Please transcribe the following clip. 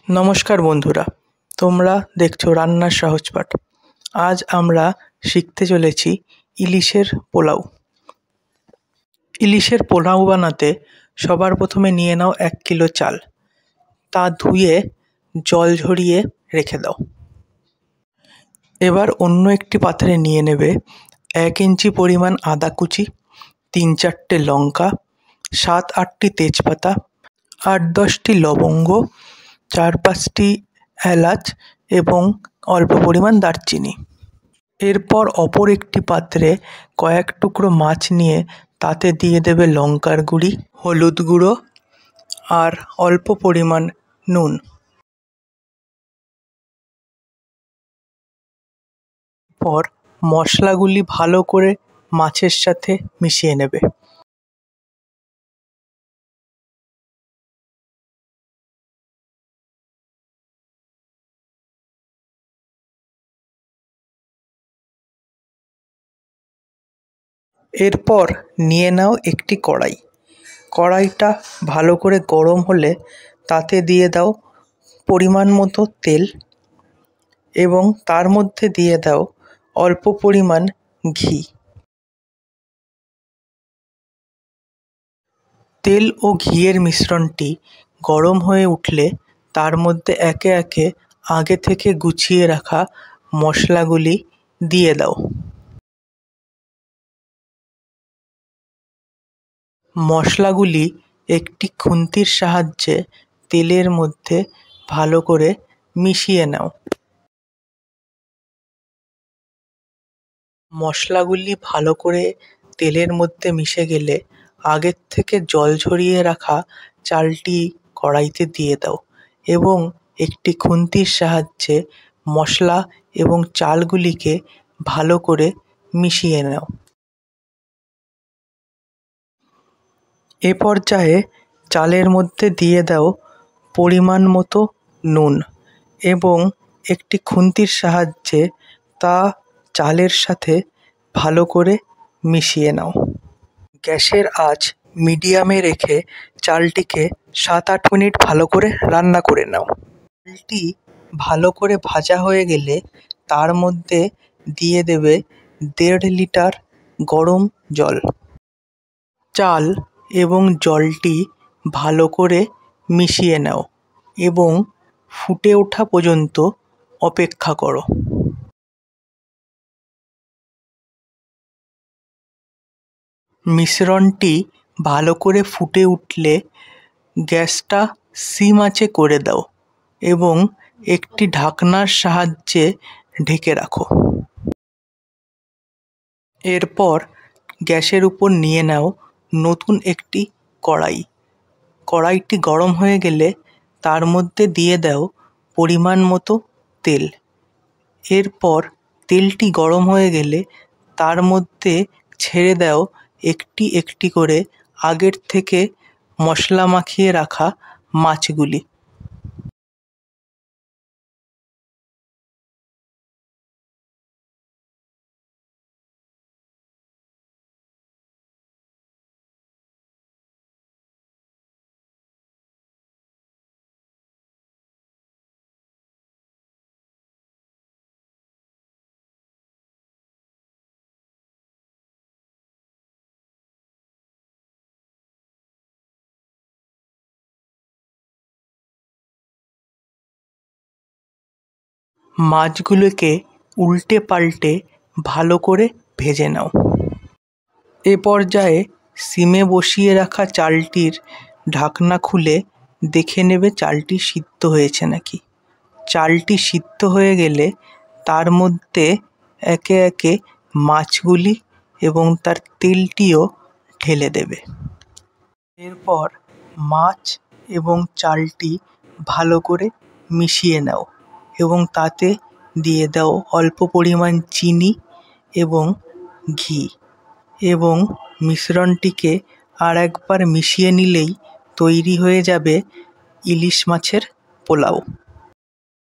নমস্কার বন্ধুরা, তোমরা দেখছো রান্নার সহজ পাঠ। আজ আমরা শিখতে চলেছি ইলিশের পোলাও। ইলিশের পোলাও বানাতে সবার প্রথমে নিয়ে নাও 1 কিলো চাল। তা ধুয়ে জল ঝরিয়ে রেখে দাও। এবার অন্য একটি পাত্রে নিয়ে নেবে 1 ইঞ্চি পরিমাণ আদা কুচি, 3-4টে লঙ্কা, 7-8টি তেজপাতা, 8-10টি লবঙ্গ, 4-5টি এলাচ এবং অল্প পরিমাণ দারচিনি। এরপর অপর একটি পাত্রে কয়েক টুকরো মাছ নিয়ে তাতে দিয়ে দেবে লঙ্কার গুঁড়ি, হলুদ গুঁড়ো আর অল্প পরিমাণ নুন। পর মশলাগুলি ভালো করে মাছের সাথে মিশিয়ে নেবে। এরপর নিয়ে নাও একটি কড়াই। কড়াইটা ভালো করে গরম হলে তাতে দিয়ে দাও পরিমাণ মতো তেল এবং তার মধ্যে দিয়ে দাও অল্প পরিমাণ ঘি। তেল ও ঘিয়ের মিশ্রণটি গরম হয়ে উঠলে তার মধ্যে একে একে আগে থেকে গুছিয়ে রাখা মশলাগুলি দিয়ে দাও। মশলাগুলি একটি খুন্তির সাহায্যে তেলের মধ্যে ভালো করে মিশিয়ে নাও। মশলাগুলি ভালো করে তেলের মধ্যে মিশে গেলে আগের থেকে জল ঝরিয়ে রাখা চালটি কড়াইতে দিয়ে দাও এবং একটি খুন্তির সাহায্যে মশলা এবং চালগুলিকে ভালো করে মিশিয়ে নাও। এ পর্যায়ে চালের মধ্যে দিয়ে দাও পরিমাণ মতো নুন এবং একটি খুন্তির সাহায্যে তা চালের সাথে ভালো করে মিশিয়ে নাও। গ্যাসের আঁচ মিডিয়ামে রেখে চালটিকে 7-8 মিনিট ভালো করে রান্না করে নাও। চালটি ভালো করে ভাজা হয়ে গেলে তার মধ্যে দিয়ে দেবে 1.5 লিটার গরম জল। চাল এবং জলটি ভালো করে মিশিয়ে নাও এবং ফুটে ওঠা পর্যন্ত অপেক্ষা করো। মিশ্রণটি ভালো করে ফুটে উঠলে গ্যাসটা সিম আঁচে করে দাও এবং একটি ঢাকনার সাহায্যে ঢেকে রাখো। এরপর গ্যাসের উপর নিয়ে নাও নতুন একটি কড়াই। কড়াইটি গরম হয়ে গেলে তার মধ্যে দিয়ে দাও পরিমাণ মতো তেল। এরপর তেলটি গরম হয়ে গেলে তার মধ্যে ছেড়ে দাও একটি একটি করে আগের থেকে মশলা মাখিয়ে রাখা মাছগুলি। মাছগুলোকে উল্টে পাল্টে ভালো করে ভেজে নাও। এ পর্যায়ে সিমে বসিয়ে রাখা চালটির ঢাকনা খুলে দেখে নেবে চালটি সিদ্ধ হয়েছে নাকি। চালটি সিদ্ধ হয়ে গেলে তার মধ্যে একে একে মাছগুলি এবং তার তেলটিও ঢেলে দেবে। এরপর মাছ এবং চালটি ভালো করে মিশিয়ে নাও এবং তাতে দিয়ে দাও অল্প পরিমাণ চিনি এবং ঘি এবং মিশ্রণটিকে আর একবার মিশিয়ে নিলেই তৈরি হয়ে যাবে ইলিশ মাছের পোলাও।